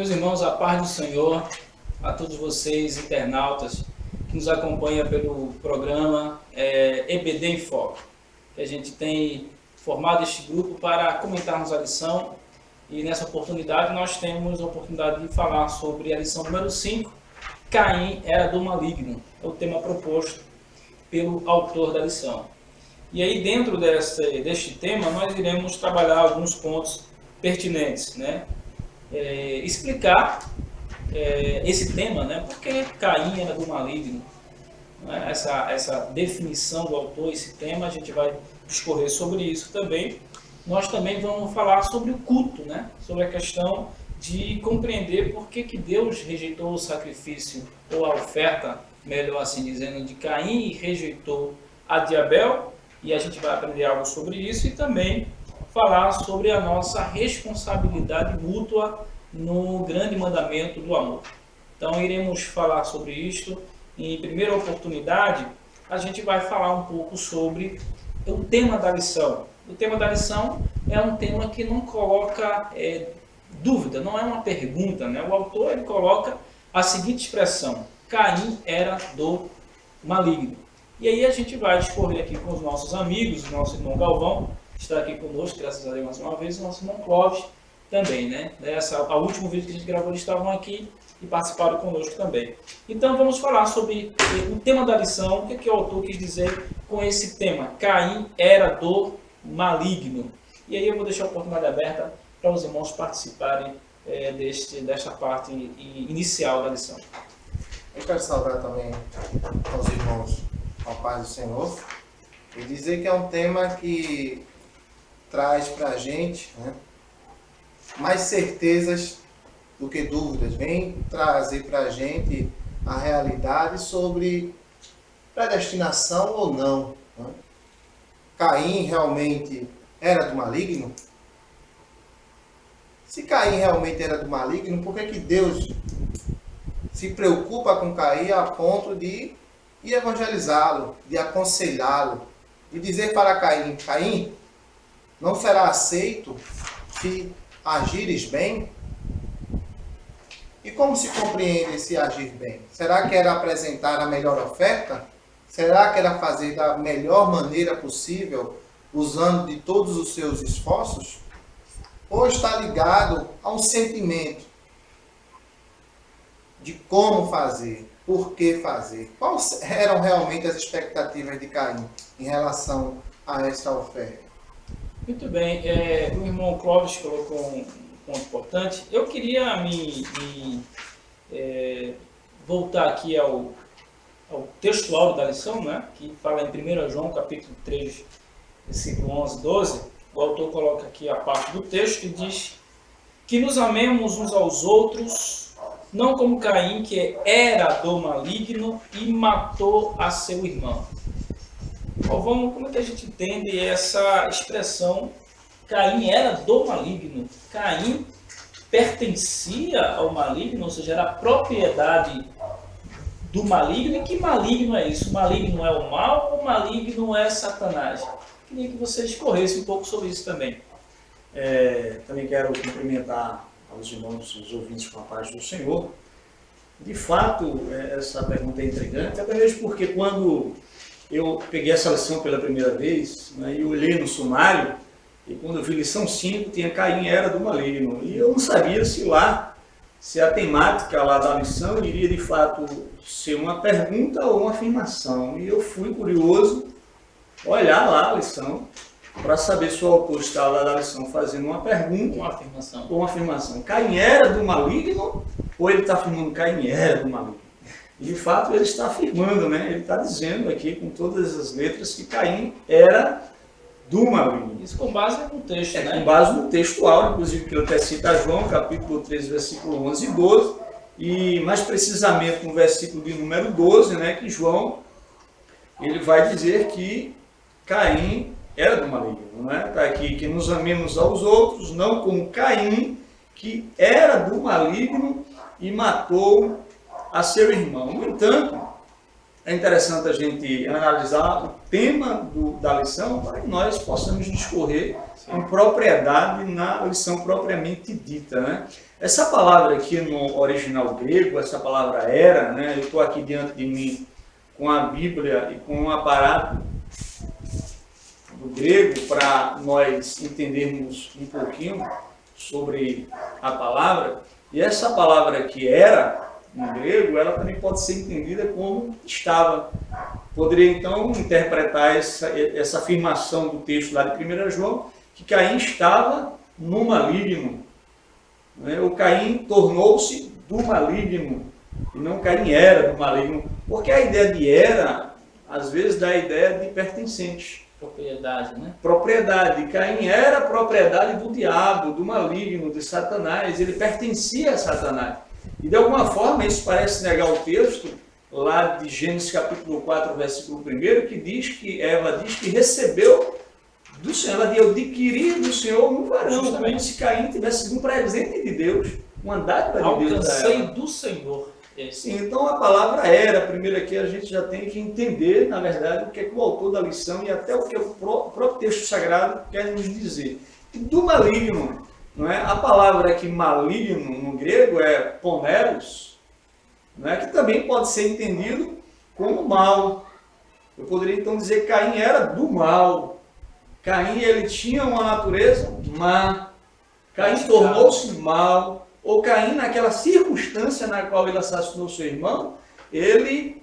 Meus irmãos, a paz do Senhor, a todos vocês, internautas, que nos acompanham pelo programa EBD em Foco, que a gente tem formado este grupo para comentarmos a lição, e nessa oportunidade nós temos a oportunidade de falar sobre a lição número 5, Caim era do maligno, é o tema proposto pelo autor da lição. E aí dentro deste tema nós iremos trabalhar alguns pontos pertinentes, né? Explicar esse tema, né? Por que Caim era do maligno, né? Essa definição do autor, esse tema, a gente vai discorrer sobre isso também. Nós também vamos falar sobre o culto, né? Sobre a questão de compreender por que Deus rejeitou o sacrifício, ou a oferta, melhor assim dizendo, de Caim e rejeitou a de Abel, e a gente vai aprender algo sobre isso e também falar sobre a nossa responsabilidade mútua no grande mandamento do amor. Então iremos falar sobre isto. Em primeira oportunidade, a gente vai falar um pouco sobre o tema da lição. O tema da lição é um tema que não coloca dúvida, não é uma pergunta, né? O autor ele coloca a seguinte expressão: Caim era do maligno. E aí a gente vai discorrer aqui com os nossos amigos, o nosso irmão Galvão está aqui conosco, graças a Deus mais uma vez, o nosso irmão Clóvis também, né? O último vídeo que a gente gravou, eles estavam aqui e participaram conosco também. Então vamos falar sobre o tema da lição, o que o autor quis dizer com esse tema, Caim era do maligno. E aí eu vou deixar a oportunidade aberta para os irmãos participarem desta parte inicial da lição. Eu quero saudar também aos irmãos a paz do Senhor e dizer que é um tema que traz para a gente, né, mais certezas do que dúvidas, vem trazer para a gente a realidade sobre predestinação ou não, né? Caim realmente era do maligno? Se Caim realmente era do maligno, por que Deus se preocupa com Caim a ponto de evangelizá-lo, de aconselhá-lo, de dizer para Caim: Caim, não será aceito se agires bem? E como se compreende esse agir bem? Será que era apresentar a melhor oferta? Será que era fazer da melhor maneira possível, usando de todos os seus esforços? Ou está ligado a um sentimento de como fazer, por que fazer? Quais eram realmente as expectativas de Caim em relação a esta oferta? Muito bem, o irmão Clóvis colocou um ponto importante. Eu queria voltar aqui ao textual da lição, né, que fala em 1 João, capítulo 3, versículo 11, 12. O autor coloca aqui a parte do texto e diz que nos amemos uns aos outros, não como Caim, que era do maligno e matou a seu irmão. Como é que a gente entende essa expressão, Caim era do maligno? Caim pertencia ao maligno, ou seja, era propriedade do maligno. E que maligno é isso? O maligno é o mal ou o maligno é Satanás? Queria que você discorresse um pouco sobre isso também. Também quero cumprimentar aos irmãos, os ouvintes com a paz do Senhor. De fato, essa pergunta é intrigante, até mesmo porque quando eu peguei essa lição pela primeira vez, né, e olhei no sumário, e quando eu vi lição 5, tinha Caim era do maligno. E eu não sabia se a temática lá da lição iria de fato ser uma pergunta ou uma afirmação. E eu fui curioso olhar lá a lição para saber se o autor está lá da lição fazendo uma pergunta ou uma afirmação. Caim era do maligno ou ele está afirmando Caim era do maligno? E de fato ele está afirmando, né? Ele está dizendo aqui com todas as letras que Caim era do maligno. Isso com base no texto, né? Com base no textual, inclusive que ele até cita João, capítulo 3, versículo 11 e 12, e mais precisamente no versículo de número 12, né, que João ele vai dizer que Caim era do maligno, né? Está aqui que nos amemos aos outros, não como Caim, que era do maligno e matou a seu irmão. No entanto, é interessante a gente analisar o tema da lição para que nós possamos discorrer com propriedade na lição propriamente dita, né? Essa palavra aqui no original grego, essa palavra era, né? Eu estou aqui diante de mim com a Bíblia e com um aparato do grego para nós entendermos um pouquinho sobre a palavra. E essa palavra aqui era, no grego, ela também pode ser entendida como estava. Poderia então interpretar essa afirmação do texto lá de 1 João, que Caim estava no maligno. O Caim tornou-se do maligno, e não Caim era do maligno, porque a ideia de era, às vezes, dá a ideia de pertencente. Propriedade, né? Propriedade. Caim era propriedade do diabo, do maligno, de Satanás, ele pertencia a Satanás. E de alguma forma isso parece negar o texto, lá de Gênesis capítulo 4, versículo 1, que diz que Eva diz que recebeu do Senhor, ela adquiriu do Senhor um varão, como se Caim tivesse sido um presente de Deus, uma dádiva de Deus. Alcancei do Senhor. Sim, então a palavra era, primeiro aqui a gente já tem que entender, na verdade, o que é que o autor da lição e até o que o próprio texto sagrado quer nos dizer. E do maligno, não é? A palavra aqui maligno no grego é poneros, não é? Que também pode ser entendido como mal. Eu poderia então dizer que Caim era do mal. Caim, ele tinha uma natureza má. Caim tornou-se mal. Ou Caim, naquela circunstância na qual ele assassinou seu irmão, ele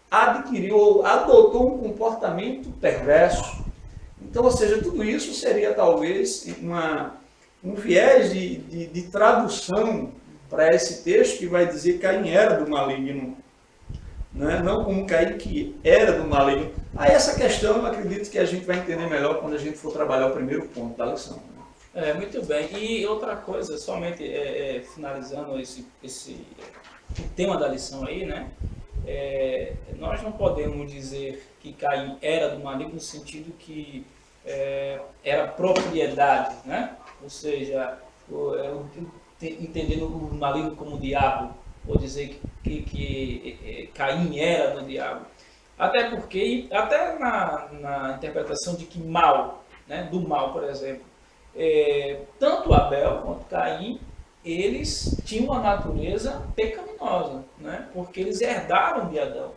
adquiriu ou adotou um comportamento perverso. Então, ou seja, tudo isso seria talvez um viés de tradução para esse texto que vai dizer que Caim era do maligno. Né? Não como Caim que era do maligno. Aí essa questão eu acredito que a gente vai entender melhor quando a gente for trabalhar o primeiro ponto da lição. Muito bem. E outra coisa, somente finalizando esse tema da lição aí, né? Nós não podemos dizer que Caim era do maligno no sentido que era propriedade, né? Ou seja, entendendo o maligno como o diabo, ou dizer que Caim era do diabo. Até porque, até na interpretação de que mal, né? Do mal, por exemplo, tanto Abel quanto Caim, eles tinham uma natureza pecaminosa, né? Porque eles herdaram de Adão.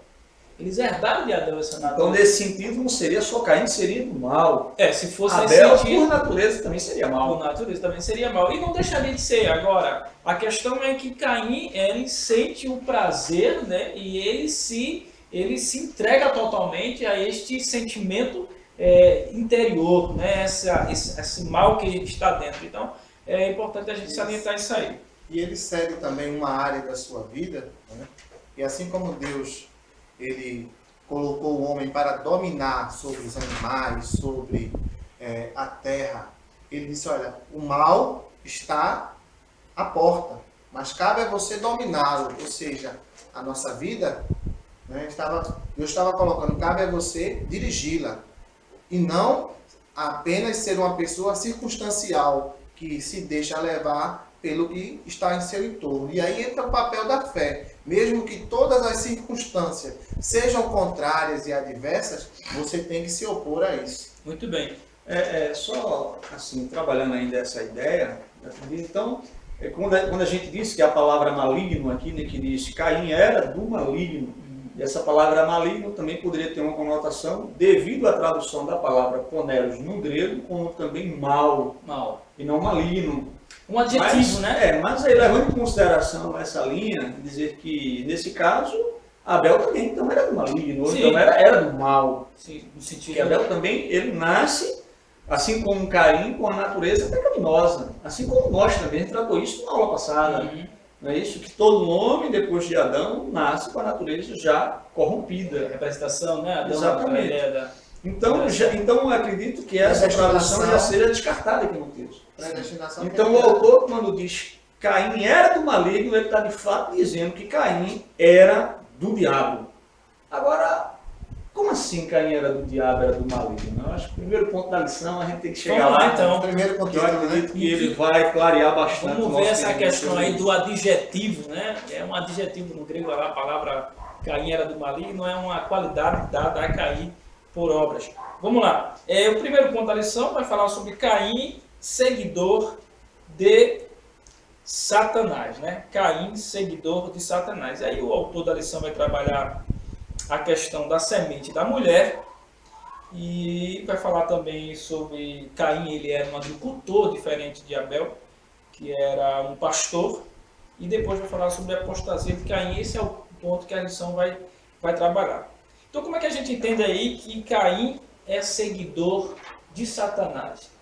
Eles herdaram de Adão essa natureza. Então, nesse sentido, não seria só Caim, seria do mal. Se fosse Abel, esse sentido, por natureza, também seria mal. por natureza também seria mal. E não deixaria de ser. Agora, a questão é que Caim, ele sente o prazer, né? E ele se entrega totalmente a este sentimento interior, né? Esse mal que está dentro. Então, é importante a gente salientar isso aí. E ele segue também uma área da sua vida, né? E assim como Deus, ele colocou o homem para dominar sobre os animais, sobre a terra, ele disse, olha, o mal está à porta, mas cabe a você dominá-lo. Ou seja, a nossa vida, né, Deus estava colocando, cabe a você dirigi-la. E não apenas ser uma pessoa circunstancial, que se deixa levar pelo que está em seu entorno. E aí entra o papel da fé. Mesmo que todas as circunstâncias sejam contrárias e adversas, você tem que se opor a isso. Muito bem. Só assim, trabalhando ainda essa ideia, então, quando a gente disse que a palavra maligno aqui, né, que diz Caim era do maligno, e essa palavra maligno também poderia ter uma conotação, devido à tradução da palavra poneros no grego, como também mal, e não maligno. Um adjetivo, né? Mas aí, levando em consideração essa linha, dizer que, nesse caso, Abel também então era do maligno, ou então era do mal. Sim, no sentido Porque Abel também, ele nasce, assim como Caim, com a natureza pecaminosa. Assim como nós também, a gente tratou isso na aula passada. Não é isso? Que todo homem, depois de Adão, nasce com a natureza já corrompida. Representação, né? Adão, exatamente. Então eu acredito que essa tradução já seja descartada aqui no texto. Então o autor, quando diz Caim era do maligno, ele está de fato dizendo que Caim era do diabo. Agora, como assim Caim era do diabo, era do maligno? Eu acho que o primeiro ponto da lição a gente tem que chegar lá. Então, primeiro ponto, eu acredito que ele vai clarear bastante. Vamos ver essa questão aí do adjetivo, né? É um adjetivo no grego, a palavra Caim era do maligno, é uma qualidade dada a Caim por obras. Vamos lá. O primeiro ponto da lição vai falar sobre Caim, seguidor de Satanás, né? Caim, seguidor de Satanás. Aí o autor da lição vai trabalhar a questão da semente da mulher e vai falar também sobre Caim. Ele era um agricultor diferente de Abel, que era um pastor, e depois vai falar sobre a apostasia de Caim. Esse é o ponto que a lição vai trabalhar. Então, como é que a gente entende aí que Caim é seguidor de Satanás?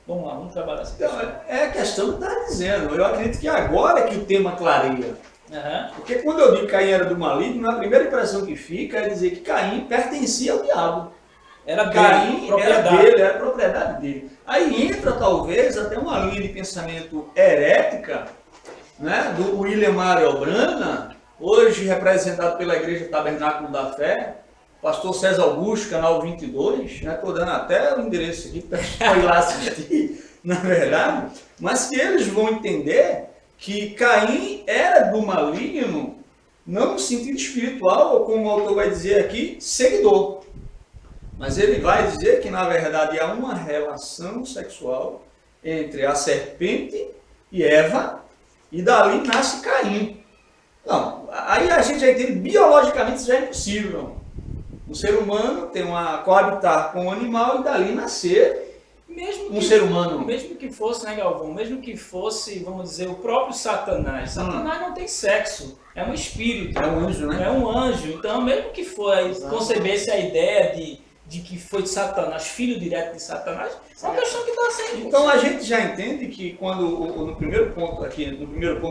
Vamos lá, vamos trabalhar essa questão. Então, é a questão que está dizendo. Eu acredito que agora é que o tema clareia. Uhum. Porque quando eu digo que Caim era do maligno, a primeira impressão que fica é dizer que Caim pertencia ao diabo. Era Caim propriedade. era dele, era propriedade dele. Aí entra talvez até uma linha de pensamento herética, né, do William Mario Brana, hoje representado pela Igreja Tabernáculo da Fé, pastor César Augusto, canal 22, né, estou dando até o endereço aqui para ir lá assistir, na verdade, mas que eles vão entender que Caim era do maligno, não no sentido espiritual, ou como o autor vai dizer aqui, seguidor. Mas ele vai dizer que, na verdade, há uma relação sexual entre a serpente e Eva, e dali nasce Caim. Não, aí a gente já entende, biologicamente isso já é impossível. O ser humano tem uma coabitar com o animal e dali nascer ser humano. Mesmo que fosse, né, Galvão? Mesmo que fosse, vamos dizer, o próprio Satanás. Satanás não tem sexo, é um espírito. É um anjo, né? É um anjo. Então, mesmo que concebesse a ideia de que foi de Satanás, filho direto de Satanás, é uma questão que está sendo. Então a gente já entende que quando no primeiro ponto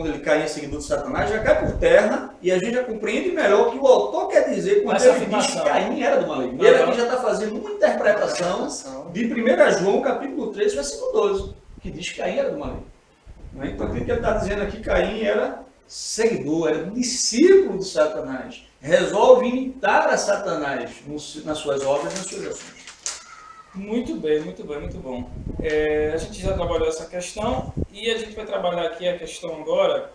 ele cai em seguidor de Satanás, já cai por terra e a gente já compreende melhor o que o autor quer dizer quando ele diz que Caim era do maligno. Ele aqui já está fazendo uma interpretação de 1 João capítulo 3, versículo 12, que diz que Caim era do maligno. Então o que ele está dizendo aqui? Caim era seguidor, era discípulo de Satanás. Resolve imitar a Satanás nas suas obras, nas suas ações. Muito bem, muito bem, muito bom. A gente já trabalhou essa questão e a gente vai trabalhar aqui a questão agora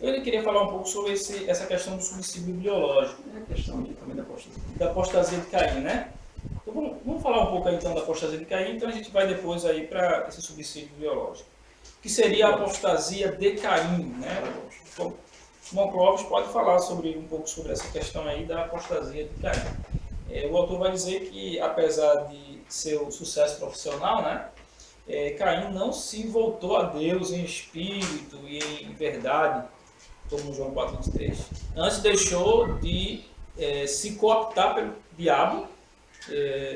Eu queria falar um pouco sobre essa questão do subsídio biológico. É a questão aqui também da apostasia. Da apostasia de Caim, né? Então vamos falar um pouco aí, então da apostasia de Caim, então a gente vai depois aí para esse subsídio biológico. Que seria a apostasia de Caim, né? O Clóvis pode falar um pouco sobre essa questão aí da apostasia de Caim. O autor vai dizer que, apesar de seu sucesso profissional, né, Caim não se voltou a Deus em espírito e em verdade, como João 4,23. Antes deixou de se cooptar pelo diabo.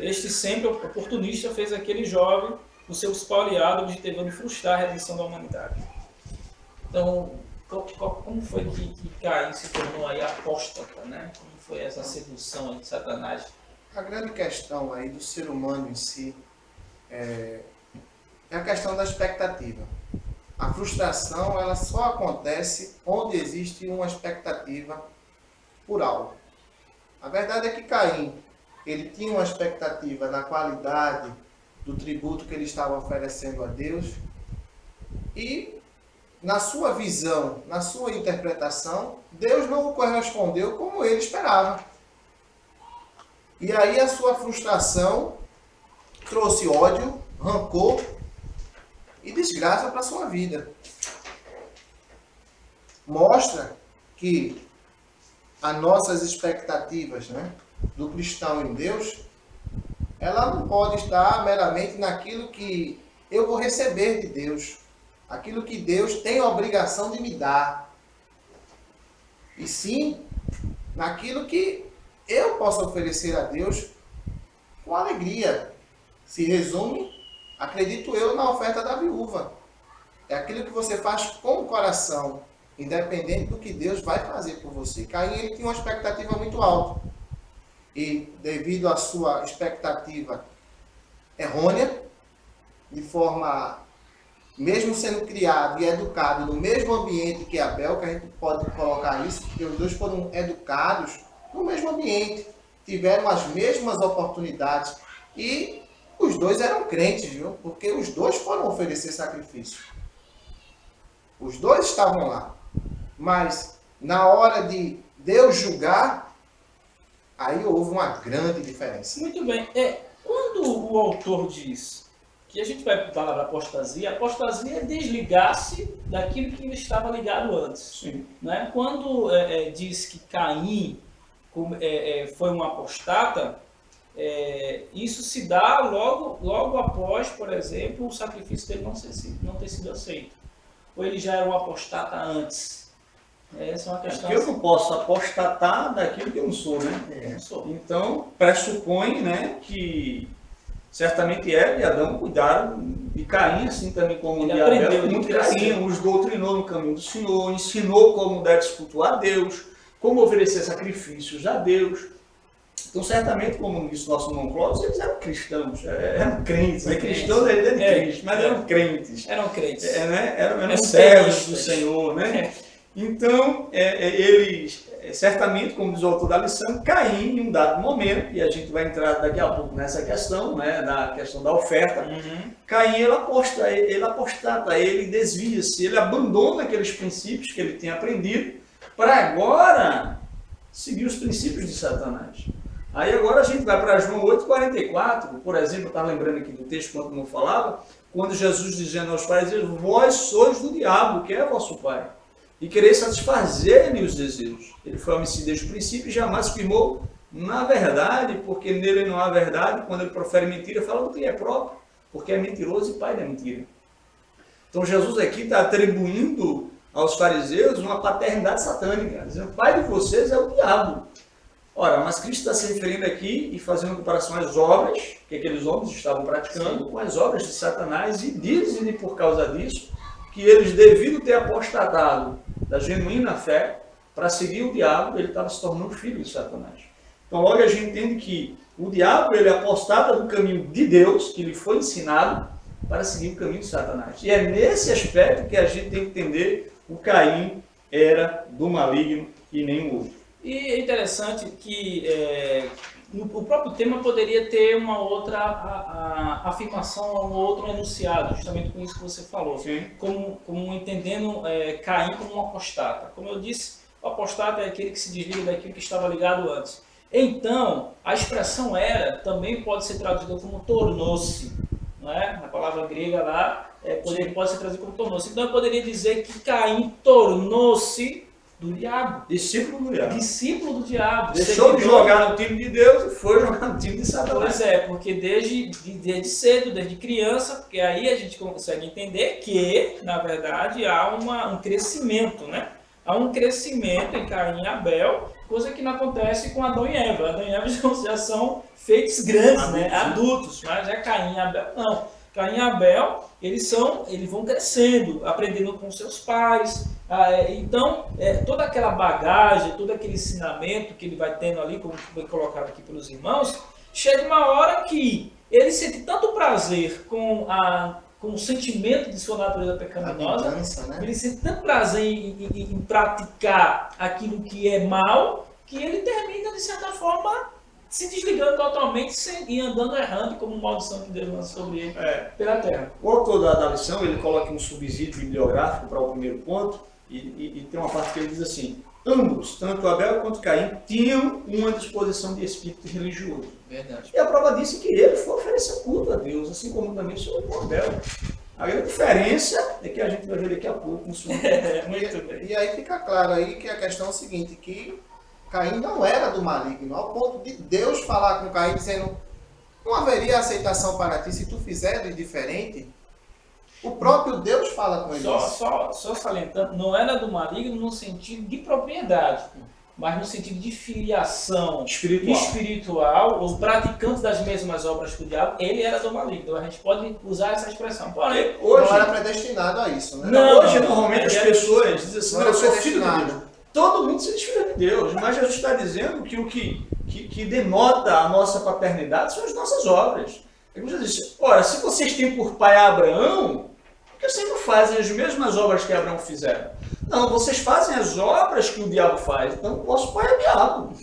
Este sempre oportunista fez aquele jovem o seu principal aliado, objetivando frustrar a redenção da humanidade. Então, como foi que Caim se tornou aí apóstata, né? Como foi essa sedução aí de Satanás? A grande questão aí do ser humano em si é a questão da expectativa. A frustração, ela só acontece onde existe uma expectativa por algo. A verdade é que Caim, ele tinha uma expectativa na qualidade do tributo que ele estava oferecendo a Deus e na sua visão, na sua interpretação, Deus não o correspondeu como ele esperava. E aí a sua frustração trouxe ódio, rancor e desgraça para a sua vida. Mostra que as nossas expectativas, né, do cristão em Deus, ela não pode estar meramente naquilo que eu vou receber de Deus, aquilo que Deus tem a obrigação de me dar, e sim naquilo que eu posso oferecer a Deus com alegria. Se resume, acredito eu, na oferta da viúva. É aquilo que você faz com o coração, independente do que Deus vai fazer por você. Caim, ele tinha uma expectativa muito alta. E devido à sua expectativa errônea, de forma, mesmo sendo criado e educado no mesmo ambiente que Abel, que a gente pode colocar isso, porque os dois foram educados no mesmo ambiente, tiveram as mesmas oportunidades e os dois eram crentes, viu? Porque os dois foram oferecer sacrifício. Os dois estavam lá. Mas na hora de Deus julgar, aí houve uma grande diferença. Muito bem. Quando o autor diz E a gente vai para a palavra apostasia. Apostasia é desligar-se daquilo que estava ligado antes. Sim. Né? Quando diz que Caim foi um apostata, isso se dá logo após, por exemplo, o sacrifício dele não ter sido aceito. Ou ele já era um apostata antes? Essa é uma questão. Eu não posso apostatar daquilo que eu não sou, né? Eu não sou. Então, pressupõe, né, que certamente Eva e Adão cuidaram de Caim, assim também como Ele de Abel, aprendeu, muito ele carinho, os doutrinou no caminho do Senhor, ensinou como deve se cultuar a Deus, como oferecer sacrifícios a Deus. Então, certamente, como disse nosso irmão Clóvis, eles eram cristãos, eram crentes, cristãos é de Cristo, mas eram crentes. Eram crentes. Eram servos do Senhor, né? Então, eles, certamente, como diz o autor da lição, Caim, em um dado momento, e a gente vai entrar daqui a pouco nessa questão, né, na questão da oferta, Caim, ele apostata, ele desvia-se, ele abandona aqueles princípios que ele tem aprendido, para agora seguir os princípios de Satanás. Aí agora a gente vai para João 8,44, por exemplo, eu estava lembrando aqui do texto quando não falava, quando Jesus dizendo aos fariseus, vós sois do diabo, que é vosso pai, e quereis satisfazer-lhe os desejos. Ele foi homicida desde o princípio e jamais firmou na verdade, porque nele não há verdade. Quando ele profere mentira, fala do que é próprio, porque é mentiroso e pai da mentira. Então Jesus aqui está atribuindo aos fariseus uma paternidade satânica, dizendo, o pai de vocês é o diabo. Ora, mas Cristo está se referindo aqui e fazendo comparação às obras que aqueles homens estavam praticando com as obras de Satanás, e dizem por causa disso que eles, devido ter apostatado da genuína fé para seguir o diabo, ele estava se tornando filho de Satanás. Então logo a gente entende que o diabo, ele apostata do caminho de Deus, que lhe foi ensinado, para seguir o caminho de Satanás. E é nesse aspecto que a gente tem que entender o Caim era do maligno e nenhum outro. E é interessante que o próprio tema poderia ter uma outra afirmação, um outro enunciado, justamente com isso que você falou, como entendendo Caim como um apostata. Como eu disse, o apostata é aquele que se desliga daquilo que estava ligado antes. Então, a expressão era também pode ser traduzida como tornou-se, não é? Na palavra grega lá, pode ser traduzida como tornou-se. Então eu poderia dizer que Caim tornou-se do diabo. Discípulo do diabo. Discípulo do diabo. Deixou de jogar no time de Deus e foi jogar no time de Satanás. Pois é, porque desde cedo, desde criança, porque aí a gente consegue entender que, na verdade, há um crescimento, né? Há um crescimento em Caim e Abel, coisa que não acontece com Adão e Eva. Adão e Eva já são feitos grandes, né? Adultos, mas Caim e Abel não. Caim e Abel, eles vão crescendo, aprendendo com seus pais. Então, toda aquela bagagem, todo aquele ensinamento que ele vai tendo ali, como foi colocado aqui pelos irmãos, chega uma hora que ele sente tanto prazer com o sentimento de sua natureza pecaminosa, né? ele sente tanto prazer em praticar aquilo que é mal, que ele termina, de certa forma, se desligando totalmente e andando errando como maldição que Deus lança sobre ele pela terra. O autor da lição, ele coloca um subsídio bibliográfico para o primeiro ponto, e tem uma parte que ele diz assim, ambos, tanto Abel quanto Caim, tinham uma disposição de espírito religioso. Verdade. E a prova disso é que ele foi oferecer culto a Deus, assim como também o seu irmão Abel. A grande diferença é que a gente vai ver daqui a pouco. Muito bem. E aí fica claro aí que a questão é a seguinte, que Caim não era do maligno, ao ponto de Deus falar com Caim dizendo, não haveria aceitação para ti se tu fizeres diferente. O próprio Deus fala com ele. Só salientando, não era do maligno no sentido de propriedade, mas no sentido de filiação espiritual, ou praticante das mesmas obras que o diabo, ele era do maligno. Então a gente pode usar essa expressão. Porém, hoje não era predestinado a isso, né? Hoje, normalmente, as pessoas dizem assim, eu sou filho de Deus. Todo mundo se diz filho de Deus, mas Jesus está dizendo que o que denota a nossa paternidade são as nossas obras. Ele diz, ora, se vocês têm por pai Abraão, por que vocês não fazem as mesmas obras que Abraão fizeram? Não, vocês fazem as obras que o diabo faz, então o vosso pai é o diabo.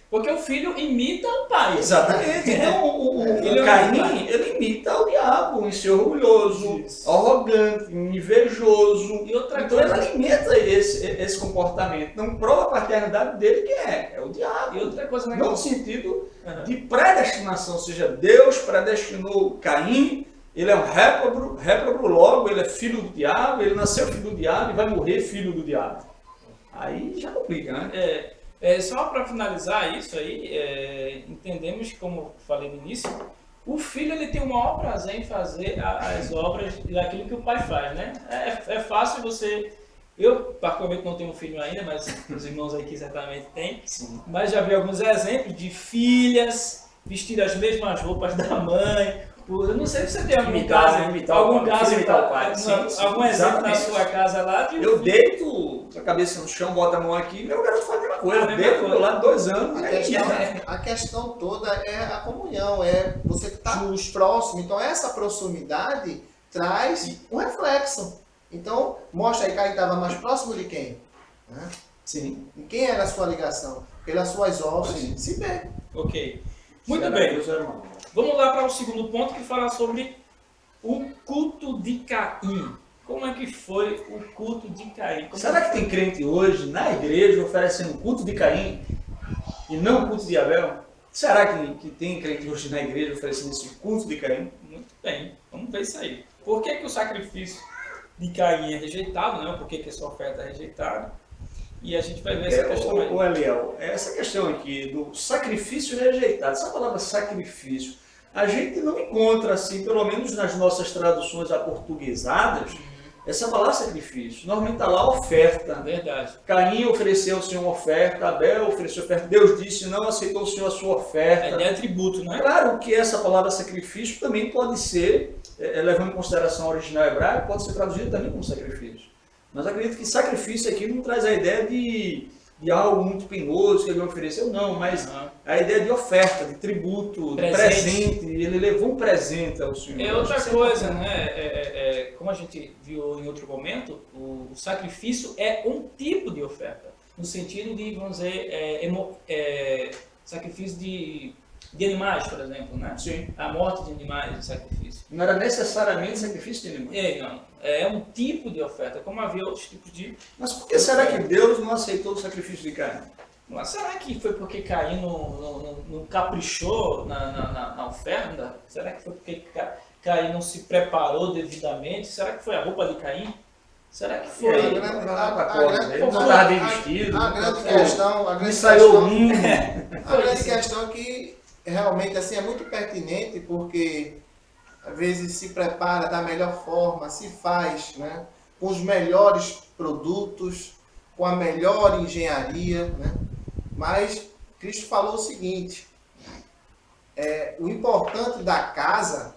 Porque o filho imita o pai. Exatamente. Então o Caim, ele imita o diabo em ser orgulhoso, arrogante, invejoso. E outra então coisa, ele alimenta esse comportamento. Não prova a paternidade dele, que é o diabo. E outra coisa, não no sentido de predestinação, ou seja, Deus predestinou Caim, ele é um réprobo logo, ele é filho do diabo, ele nasceu filho do diabo e vai morrer filho do diabo. Aí já complica, né? Só para finalizar isso aí, entendemos, como falei no início, o filho ele tem o maior prazer em fazer as obras daquilo que o pai faz, né? É fácil você... Eu, particularmente, não tenho um filho ainda, mas os irmãos aqui certamente têm. Sim. Mas já vi alguns exemplos de filhas vestir as mesmas roupas da mãe. Eu não sei se você tem algum caso, algum exemplo na sua casa lá. Eu deito a cabeça no chão, boto a mão aqui, meu garoto faz a mesma coisa. Deito do meu lado 2 anos. A questão toda é a comunhão, é você estar próximo. Então essa proximidade traz um reflexo. Então mostra aí que Caim estava mais próximo de quem? Né? Sim. E quem era a sua ligação? Pelas suas obras, se vê. Ok. Muito bem. Vamos lá para o segundo ponto que fala sobre o culto de Caim. Como é que foi o culto de Caim? Será que tem crente hoje na igreja oferecendo o culto de Caim e não o culto de Abel? Será que tem crente hoje na igreja oferecendo esse culto de Caim? Muito bem, vamos ver isso aí. Por que o sacrifício de Caim é rejeitado, né? Por que essa oferta é rejeitada? E a gente vai ver essa questão aí. Eliel, essa questão aqui do sacrifício rejeitado, essa palavra sacrifício, a gente não encontra assim, pelo menos nas nossas traduções aportuguesadas, essa palavra sacrifício. Normalmente está lá oferta. Verdade. Caim ofereceu ao Senhor uma oferta, Abel ofereceu oferta, Deus disse, não aceitou o Senhor a sua oferta. A ideia é tributo, né? Claro que essa palavra sacrifício também pode ser, levando em consideração a original hebraica, pode ser traduzida também como sacrifício. Mas acredito que sacrifício aqui não traz a ideia de algo muito penoso que ele ofereceu, não, mas a ideia de oferta, de tributo, de presente. Ele levou um presente ao Senhor. É outra coisa, né? Como a gente viu em outro momento, o sacrifício é um tipo de oferta, no sentido de, vamos dizer, sacrifício de animais, por exemplo, né? Sim. A morte de animais, o sacrifício. Não era necessariamente sacrifício de animais. Não. É um tipo de oferta, como havia outros tipos de... Mas por que será que Deus não aceitou o sacrifício de Caim? Mas será que foi porque Caim não caprichou na oferta? Será que foi porque Caim não se preparou devidamente? Será que foi a roupa de Caim? Será que foi... Ele não estava bem vestido. A grande questão... A grande questão é que realmente assim, é muito pertinente, porque às vezes se prepara da melhor forma, se faz, né, com os melhores produtos, com a melhor engenharia, né? Mas Cristo falou o seguinte, o importante da casa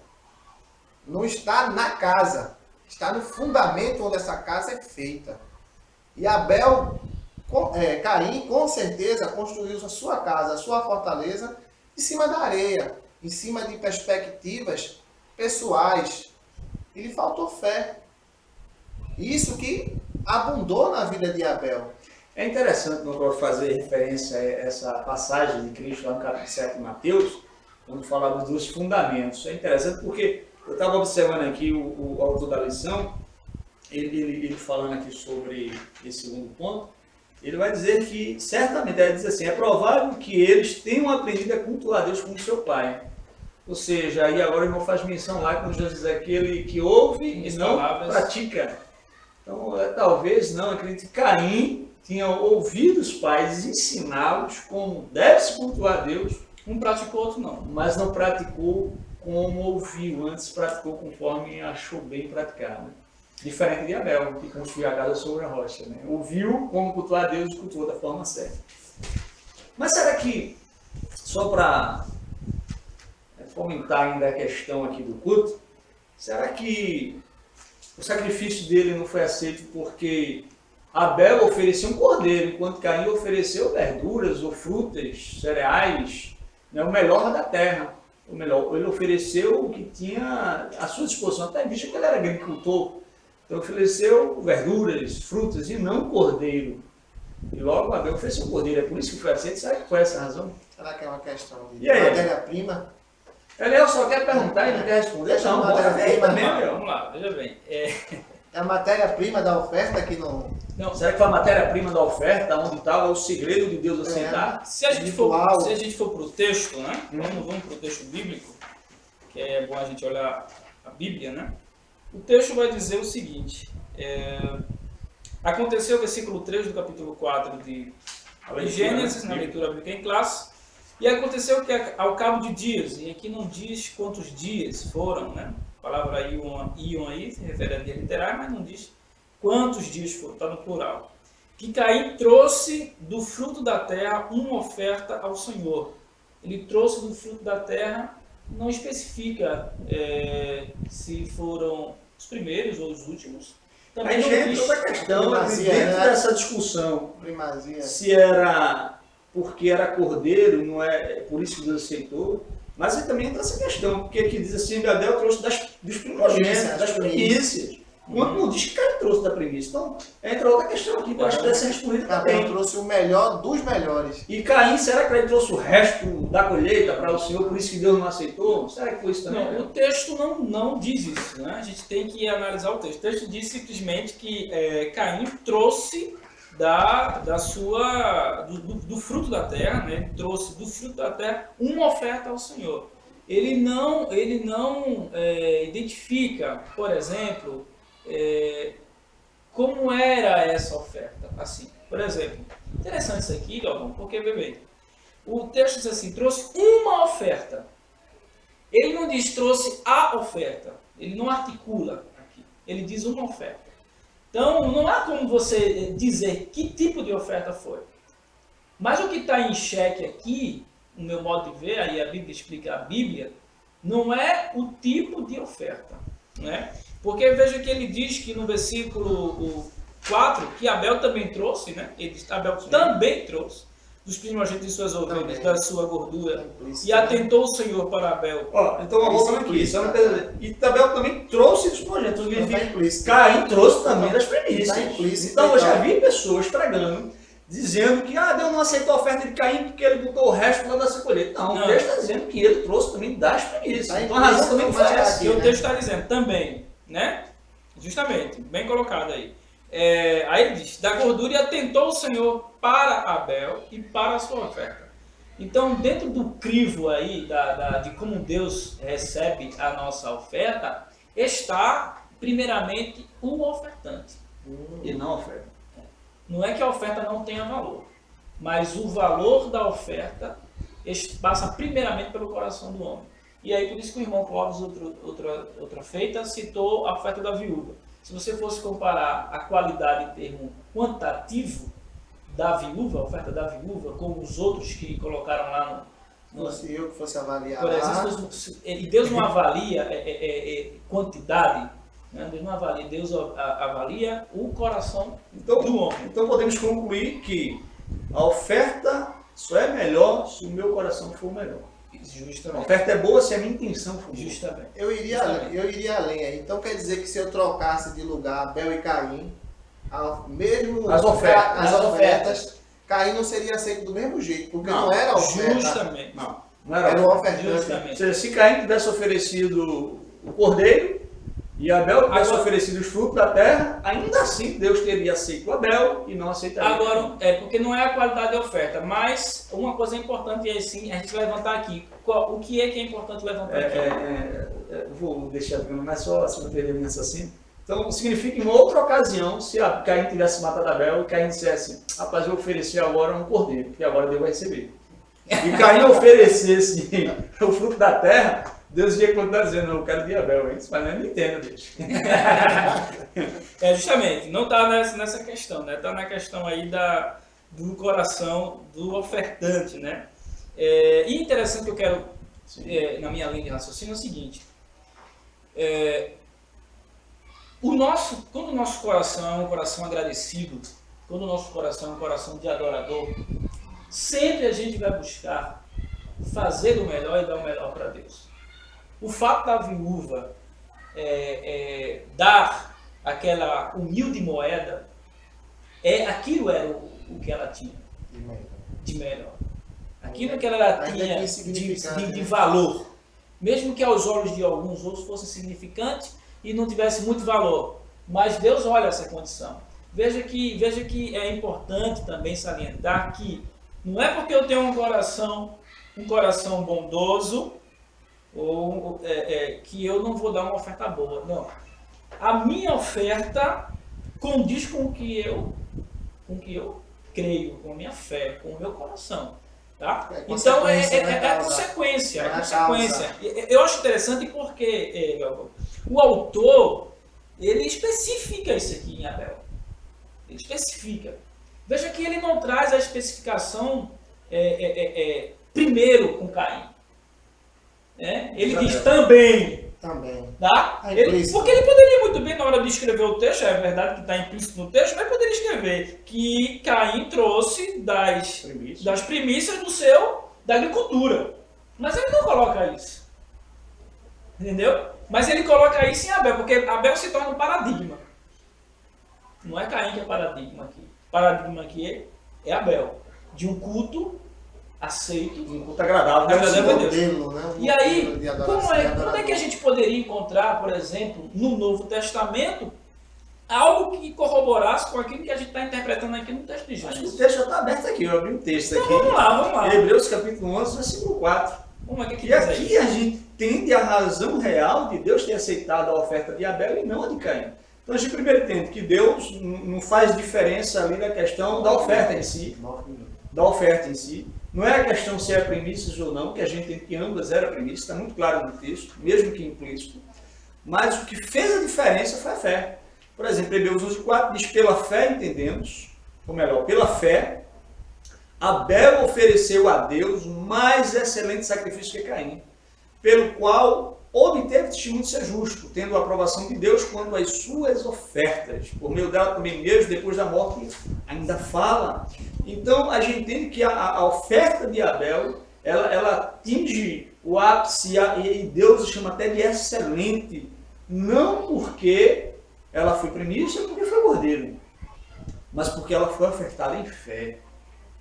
não está na casa, está no fundamento onde essa casa é feita. E Caim com certeza construiu a sua casa, a sua fortaleza em cima da areia, em cima de perspectivas pessoais. E lhe faltou fé. Isso que abundou na vida de Abel. É interessante não vou fazer referência a essa passagem de Cristo lá no capítulo 7 de Mateus, quando fala dos fundamentos. É interessante porque eu estava observando aqui o autor da lição, ele falando aqui sobre esse segundo ponto, ele vai dizer que, certamente, ele diz assim, é provável que eles tenham aprendido a cultuar Deus como seu pai. Ou seja, aí agora o irmão faz menção lá quando Jesus diz aquele que ouve e não pratica. Então, talvez não, acredito que Caim tinha ouvido os pais ensiná-los como deve-se cultuar Deus. Um praticou, outro não. Mas não praticou como ouviu, antes praticou conforme achou bem praticar. Né? Diferente de Abel, que construiu a casa sobre a rocha. Né? Ouviu como cultuar Deus e cultuou da forma certa. Mas será que, só para fomentar ainda a questão aqui do culto, será que o sacrifício dele não foi aceito porque Abel ofereceu um cordeiro, enquanto Caim ofereceu verduras ou frutas, cereais, né, o melhor da terra? Ou melhor, ele ofereceu o que tinha à sua disposição, até visto que ele era agricultor. Então ofereceu verduras, frutas e não cordeiro. E logo Abel ofereceu cordeiro, é por isso que foi aceito. Será que foi essa a razão? Será que é uma questão de matéria-prima? Eliel só quer perguntar e não quer responder. Não, bora ver também, Eliel. Vamos lá, veja bem. É a matéria-prima da oferta que não... Será que foi a matéria-prima da oferta, onde estava o segredo de Deus aceitar? Se a gente for para o texto, né? Vamos para o texto bíblico, que é bom a gente olhar a Bíblia, né? O texto vai dizer o seguinte, aconteceu o versículo 3 do capítulo 4 de Gênesis, na leitura bíblica em classe, e aconteceu que ao cabo de dias, e aqui não diz quantos dias foram, né? A palavra iam aí se refere a dia literário, mas não diz quantos dias foram, está no plural. Que Caim trouxe do fruto da terra uma oferta ao Senhor. Ele trouxe do fruto da terra, não especifica se foram os primeiros ou os últimos. Também aí não entra diz outra questão primazia, dentro né? dessa discussão. Primazia. Se era porque era cordeiro, não é por isso que Deus aceitou. Mas aí também entra essa questão, porque aqui diz assim, Abel trouxe dos primogênitos, das primícias. Quando não diz que Caim trouxe da primícia. Então, entra outra questão aqui que eu acho que deve ser respondida Abel também. trouxe o melhor dos melhores. E Caim, será que ele trouxe o resto da colheita para o Senhor, por isso que Deus não aceitou? Será que foi isso também? Não, o texto não diz isso, né? A gente tem que analisar o texto. O texto diz simplesmente que Caim trouxe do fruto da terra, né? Ele trouxe do fruto da terra uma oferta ao Senhor. Ele não identifica, por exemplo, como era essa oferta. Assim, por exemplo, interessante isso aqui, Galvão, porque, bebê, o texto diz assim, trouxe uma oferta. Ele não diz trouxe a oferta. Ele não articula aqui. Ele diz uma oferta. Então, não há como você dizer que tipo de oferta foi. Mas o que está em xeque aqui, no meu modo de ver, aí a Bíblia explica a Bíblia, não é o tipo de oferta, né? Porque veja que ele diz que no versículo 4, que Abel também trouxe, né? Ele diz, Abel também trouxe dos primogênitos de suas ovelhas, da sua gordura, e atentou o Senhor para Abel. Ó, então voltando aqui, só não entender. E Abel também trouxe dos primogênitos. Caim trouxe também das primícias. Então eu já vi pessoas pregando, dizendo que Deus não aceitou a oferta de Caim porque ele botou o resto lá da sua colheita. Não, o texto está dizendo que ele trouxe também das primícias. Então a razão também foi essa. E o texto está dizendo também, né? Justamente, bem colocado aí. Aí ele diz, da gordura e atentou o Senhor para Abel e para a sua oferta. Então, dentro do crivo aí, de como Deus recebe a nossa oferta, está, primeiramente, o ofertante. E não a oferta. Não é que a oferta não tenha valor, mas o valor da oferta passa primeiramente pelo coração do homem. E aí, por isso que o irmão Clóvis, outra feita, citou a oferta da viúva. Se você fosse comparar a qualidade em termo quantitativo da viúva, a oferta da viúva, com os outros que colocaram lá Se eu que fosse avaliar. por exemplo, e Deus não avalia quantidade, né? Deus não avalia, Deus avalia o coração do homem. Então podemos concluir que a oferta só é melhor se o meu coração for melhor. Justamente. A oferta é boa se a minha intenção for boa. Justamente. Eu iria além aí. Então quer dizer que se eu trocasse de lugar Abel e Caim, As ofertas, Caim não seria aceito do mesmo jeito, porque não era a oferta. Justamente. Não era Era o ofertante. Ou Justamente. seja, se Caim tivesse oferecido o cordeiro e Abel tivesse oferecido os frutos da terra, ainda assim Deus teria aceito Abel e não aceitaria. Agora, porque não é a qualidade da oferta, mas uma coisa importante é sim, a gente vai levantar aqui. O que é importante levantar aqui? Vou deixar, mas só se não perder o raciocínio. Então, significa em outra ocasião, se Caim tivesse matado Abel e Caim dissesse, rapaz, eu ofereci agora um cordeiro, que agora Deus vai receber. E Caim oferecesse o fruto da terra, Deus ia continuar dizendo, eu quero de Abel, isso, mas eu não entendo, Deus. Justamente, não está nessa questão, né? Está na questão aí do coração do ofertante, né? E interessante que eu quero, na minha linha de raciocínio, é o seguinte, quando o nosso coração é um coração agradecido, quando o nosso coração é um coração de adorador, sempre a gente vai buscar fazer o melhor e dar o melhor para Deus. O fato da viúva dar aquela humilde moeda, aquilo era o que ela tinha de melhor. Aquilo que ela tinha de valor. Mesmo que aos olhos de alguns outros fosse significante e não tivesse muito valor. Mas Deus olha essa condição. Veja que é importante também salientar que não é porque eu tenho um coração bondoso ou que eu não vou dar uma oferta boa. Não. A minha oferta condiz com o que eu creio, com a minha fé, com o meu coração. Tá? Então é consequência. Eu acho interessante porque o autor ele especifica isso aqui em Abel. Ele especifica. Veja que ele não traz a especificação primeiro com Caim. Ele diz também. Tá? Porque ele poderia muito bem, na hora de escrever o texto, é verdade que está implícito no texto, mas poderia escrever que Caim trouxe das primícias da agricultura. Mas ele não coloca isso. Entendeu? Mas ele coloca isso em Abel, porque Abel se torna um paradigma. Não é Caim que é paradigma aqui. O paradigma aqui é Abel. De um culto aceito. Um culto agradável a Deus. Né? E aí, como é que a gente poderia encontrar, por exemplo, no Novo Testamento, algo que corroborasse com aquilo que a gente está interpretando aqui no texto de Gênesis? Acho que o texto já está aberto aqui, eu abri um texto então, aqui. Vamos lá. Hebreus capítulo 11, versículo 4. E aqui a gente entende a razão real de Deus ter aceitado a oferta de Abel e não a de Caim. Então a gente primeiro entende que Deus não faz diferença ali na questão da oferta em si. Não é a questão se é primícias ou não, que a gente entende que ambas eram primícias, está muito claro no texto, mesmo que implícito. Mas o que fez a diferença foi a fé. Por exemplo, Hebreus 11:4 diz: pela fé entendemos, ou melhor, pela fé, Abel ofereceu a Deus mais excelente sacrifício que Caim, pelo qual obteve testemunho de ser justo, tendo a aprovação de Deus quanto às suas ofertas. Por meio dela também mesmo, depois da morte, ainda fala. Então, a gente entende que a oferta de Abel, ela atinge o ápice e Deus chama até de excelente, não porque ela foi primícia, porque foi cordeiro, mas porque ela foi ofertada em fé,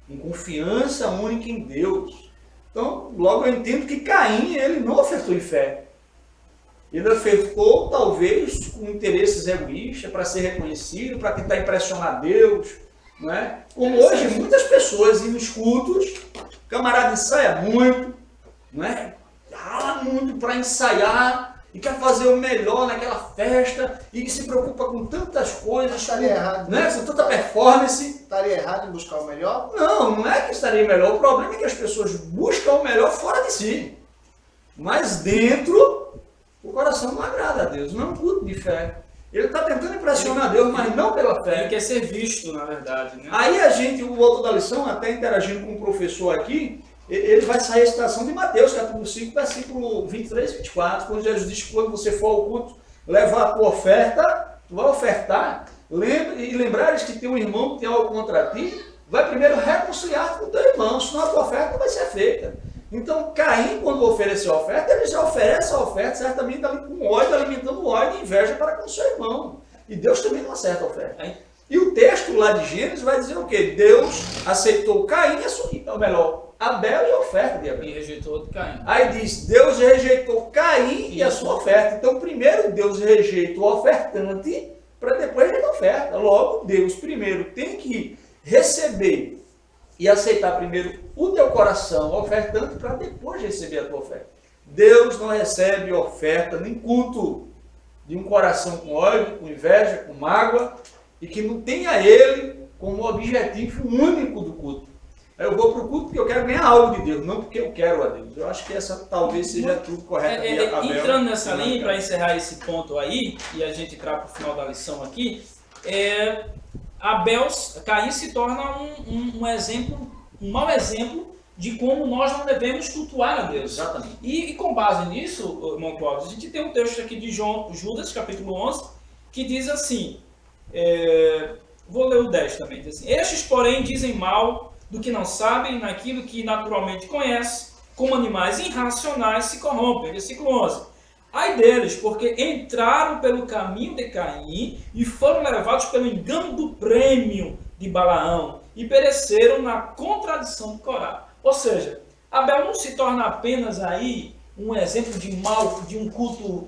em confiança única em Deus. Então, logo eu entendo que Caim, ele não ofertou em fé. Ele ofertou, talvez, com interesses egoístas, para ser reconhecido, para tentar impressionar Deus. Não é? Como hoje, muitas pessoas indo nos cultos, o camarada ensaia muito, não é? Rala muito para ensaiar e quer fazer o melhor naquela festa e se preocupa com tantas coisas, estaria errado, né? Com tanta performance. Estaria errado em buscar o melhor? Não é que estaria melhor. O problema é que as pessoas buscam o melhor fora de si. Mas dentro, o coração não agrada a Deus, não é um culto de fé. Ele está tentando impressionar Deus, mas não pela fé. Ele quer ser visto, na verdade. Né? Aí a gente, o autor da lição, até interagindo com o professor aqui, ele vai sair a citação de Mateus, capítulo 5, versículo 23 e 24, quando Jesus diz que quando você for ao culto, levar a tua oferta, tu vai ofertar, e lembrares que tem um irmão que tem algo contra ti, vai primeiro reconciliar com o teu irmão, senão a tua oferta não vai ser feita. Então, Caim, quando ofereceu a oferta, ele já oferece a oferta, certamente ali com ódio, alimentando ódio e inveja para com o seu irmão. E Deus também não acerta a oferta. E o texto lá de Gênesis vai dizer o quê? Deus aceitou Caim e a sua, ou melhor, Abel e a oferta de Abel. E rejeitou Caim. Aí diz, Deus rejeitou Caim e a sua oferta. Então, primeiro Deus rejeita o ofertante, para depois rejeitar a oferta. Logo, Deus primeiro tem que receber e aceitar primeiro o teu coração ofertante para depois receber a tua oferta. Deus não recebe oferta nem culto de um coração com ódio, com inveja, com mágoa e que não tenha ele como objetivo único do culto. Eu vou para o culto porque eu quero ganhar algo de Deus, não porque eu quero a Deus. Eu acho que essa talvez seja tudo correto. Entrando nessa linha, para encerrar esse ponto aí, e a gente entrar para o final da lição aqui, Caim se torna um exemplo, um mau exemplo de como nós não devemos cultuar a Deus. Exatamente. E com base nisso, irmão Cláudio, a gente tem um texto aqui de Judas, capítulo 11, que diz assim, vou ler o 10 também, diz assim, estes, porém, dizem mal do que não sabem, naquilo que naturalmente conhecem, como animais irracionais se corrompem. Versículo 11. Ai deles, porque entraram pelo caminho de Caim e foram levados pelo engano do prêmio de Balaão e pereceram na contradição de Corá. Ou seja, Abel não se torna apenas aí um exemplo de mal, de um culto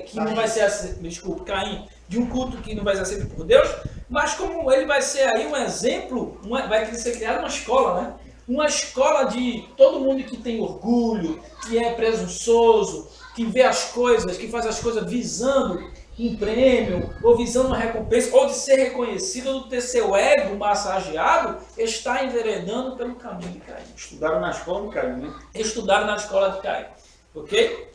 que não vai ser aceito, desculpe, Caim, de um culto que não vai ser aceito por Deus, mas como ele vai ser aí um exemplo, vai ser criada uma escola, né? uma escola de todo mundo que tem orgulho, que é presunçoso, que vê as coisas, que faz as coisas visando um prêmio, ou visando uma recompensa, ou de ser reconhecido, ou de ter seu ego massageado, está enveredando pelo caminho de Caim. Estudaram na escola de Caim, né? Estudaram na escola de Caim. Ok?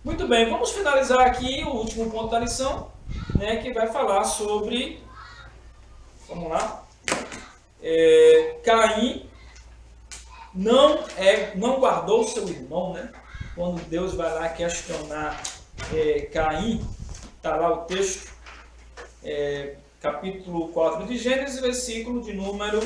Muito bem, vamos finalizar aqui o último ponto da lição, né, que vai falar sobre... Vamos lá. Caim não guardou seu irmão, né? Quando Deus vai lá questionar Caim, está lá o texto, capítulo 4 de Gênesis, versículo de número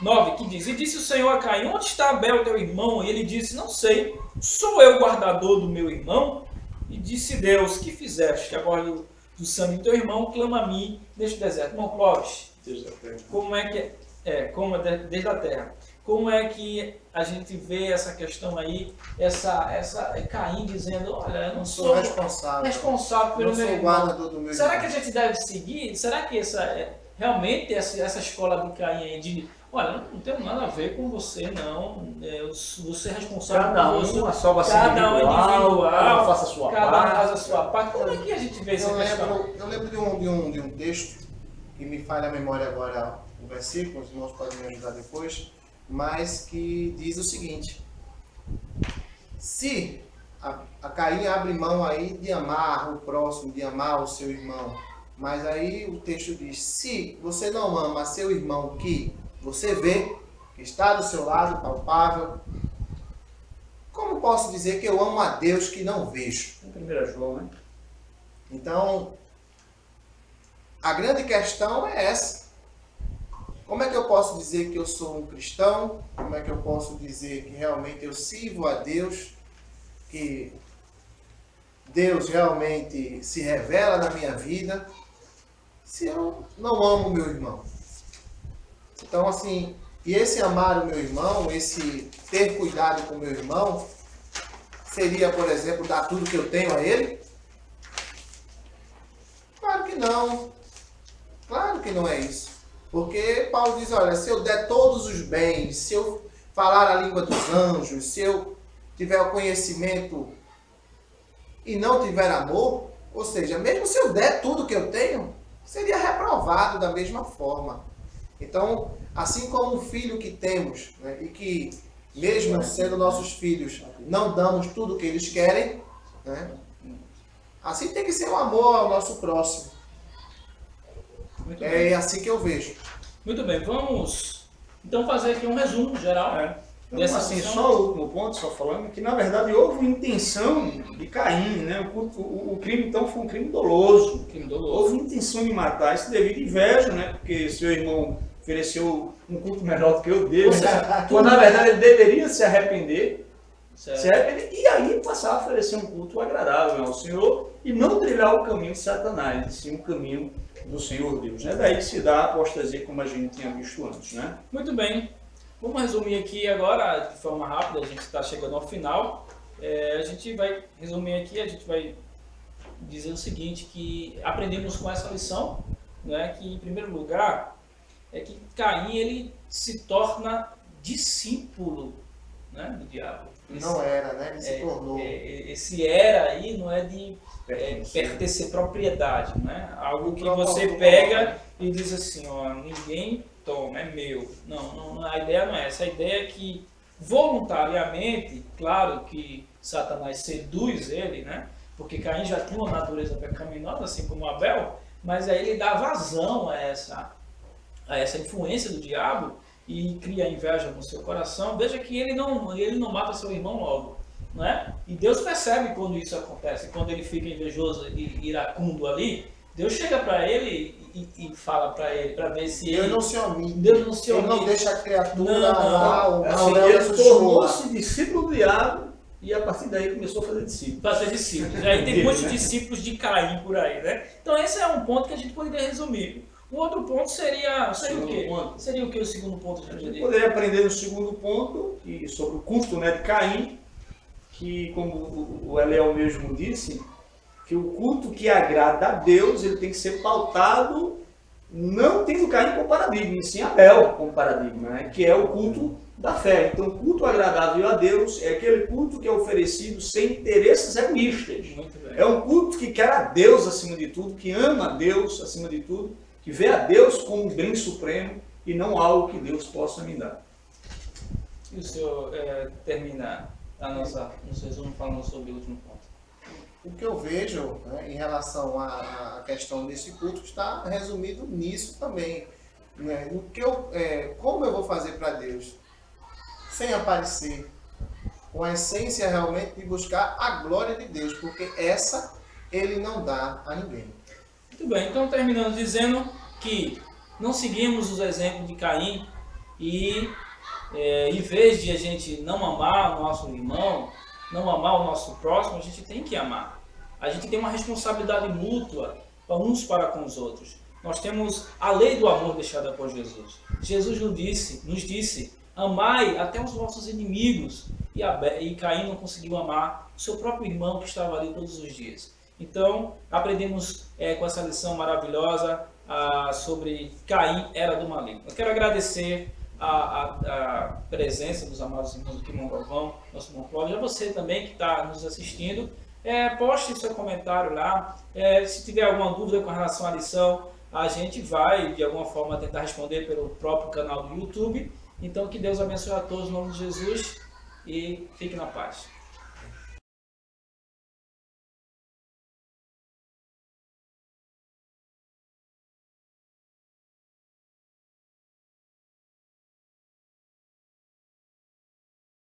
9, que diz: E disse o Senhor a Caim, onde está Abel, teu irmão? E ele disse, não sei, sou eu o guardador do meu irmão? E disse Deus, que fizeste? Agora do sangue do teu irmão, clama a mim neste deserto. Irmão Clóvis, como é que desde a terra? Como é que a gente vê essa questão aí, essa Caim dizendo, olha, eu não sou responsável pelo meu irmão. Será que a gente deve seguir? Será que realmente essa escola de Caim aí de, olha, não tem nada a ver com você, não. Você é responsável por você. Cada um individual, cada um faz a sua parte. Como é que a gente vê essa questão? Eu lembro de um texto, que me falha a memória agora, o versículo, os irmãos podem me ajudar depois, mas que diz o seguinte: se a Caim abre mão aí de amar o próximo, de amar o seu irmão, mas aí o texto diz, se você não ama seu irmão que você vê, que está do seu lado, palpável, como posso dizer que eu amo a Deus que não vejo? É 1 João, né? Então, a grande questão é essa. Como é que eu posso dizer que eu sou um cristão? Como é que eu posso dizer que realmente eu sirvo a Deus? Que Deus realmente se revela na minha vida? Se eu não amo meu irmão. Então, assim, e esse amar o meu irmão, esse ter cuidado com o meu irmão, seria, por exemplo, dar tudo que eu tenho a ele? Claro que não. Claro que não é isso. Porque Paulo diz, olha, se eu der todos os bens, se eu falar a língua dos anjos, se eu tiver o conhecimento e não tiver amor, ou seja, mesmo se eu der tudo que eu tenho, seria reprovado da mesma forma. Então, assim como um filho que temos, né, e que, mesmo sendo nossos filhos, não damos tudo o que eles querem, né, assim tem que ser o amor ao nosso próximo. É assim que eu vejo. Muito bem, vamos então fazer aqui um resumo geral. Então, assim, só o último ponto, só falando, que na verdade houve intenção de Caim, né? O crime então foi um crime doloso. Houve intenção de matar, isso devido à inveja, né? Porque seu irmão ofereceu um culto melhor do que o dele, quando na verdade ele deveria se arrepender, e aí passar a oferecer um culto agradável ao Senhor e não trilhar o caminho de Satanás, e sim o caminho do Senhor Deus. É daí que se dá a apostasia, como a gente tinha visto antes, né? Muito bem. Vamos resumir aqui agora, de forma rápida, a gente está chegando ao final. A gente vai resumir aqui, a gente vai dizer o seguinte, que aprendemos com essa lição, né, que em primeiro lugar, é que Caim ele se torna discípulo, né, do diabo. Não era, né? Ele se tornou. Esse era aí não é de pertencer propriedade, né? Algo que você pega e diz assim, ó, ninguém toma, é meu. Não, a ideia não é essa. A ideia é que voluntariamente, claro que Satanás seduz ele, né? Porque Caim já tinha uma natureza pecaminosa, assim como Abel, mas aí ele dá vazão a essa influência do diabo e cria inveja no seu coração. Veja que ele não mata seu irmão logo, não é? E Deus percebe quando isso acontece, quando ele fica invejoso e iracundo ali, Deus chega para ele e fala para ele, para ver se Deus ele... não se omite. Deus não se omite. Ele não deixa a criatura ele tornou-se discípulo do diabo e a partir daí começou a fazer discípulos. Fazer discípulos. Aí tem muitos discípulos de Caim por aí, né? Então esse é um ponto que a gente poderia resumir. O outro ponto seria o quê? Seria o que o segundo ponto? A gente poderia aprender no segundo ponto, sobre o culto, né, de Caim, que como o Eliel mesmo disse, que o culto que agrada a Deus, ele tem que ser pautado não tendo Caim como paradigma, e sim Abel como paradigma, né? Que é o culto da fé. Então, culto agradável a Deus é aquele culto que é oferecido sem interesses egoístas. Muito bem. É um culto que quer a Deus acima de tudo, que ama a Deus acima de tudo, que vê a Deus como um bem supremo e não algo que Deus possa me dar. E o senhor termina nosso resumo falando sobre o último ponto? O que eu vejo, né, em relação à questão desse culto está resumido nisso também. Né? No que como eu vou fazer para Deus? Sem aparecer, com a essência realmente de buscar a glória de Deus, porque essa Ele não dá a ninguém. Muito bem, então terminando dizendo que não seguimos os exemplos de Caim e em vez de a gente não amar o nosso irmão, não amar o nosso próximo, a gente tem que amar. A gente tem uma responsabilidade mútua uns para com os outros. Nós temos a lei do amor deixada por Jesus. Jesus nos disse, amai até os vossos inimigos. E Caim não conseguiu amar o seu próprio irmão que estava ali todos os dias. Então, aprendemos com essa lição maravilhosa sobre Caim era do maligno. Eu quero agradecer a presença dos amados irmãos aqui em Mongalvão, nosso irmão Cláudio, a você também que está nos assistindo. Poste seu comentário lá. Se tiver alguma dúvida com relação à lição, a gente vai, de alguma forma, tentar responder pelo próprio canal do YouTube. Então, que Deus abençoe a todos, em nome de Jesus, e fique na paz.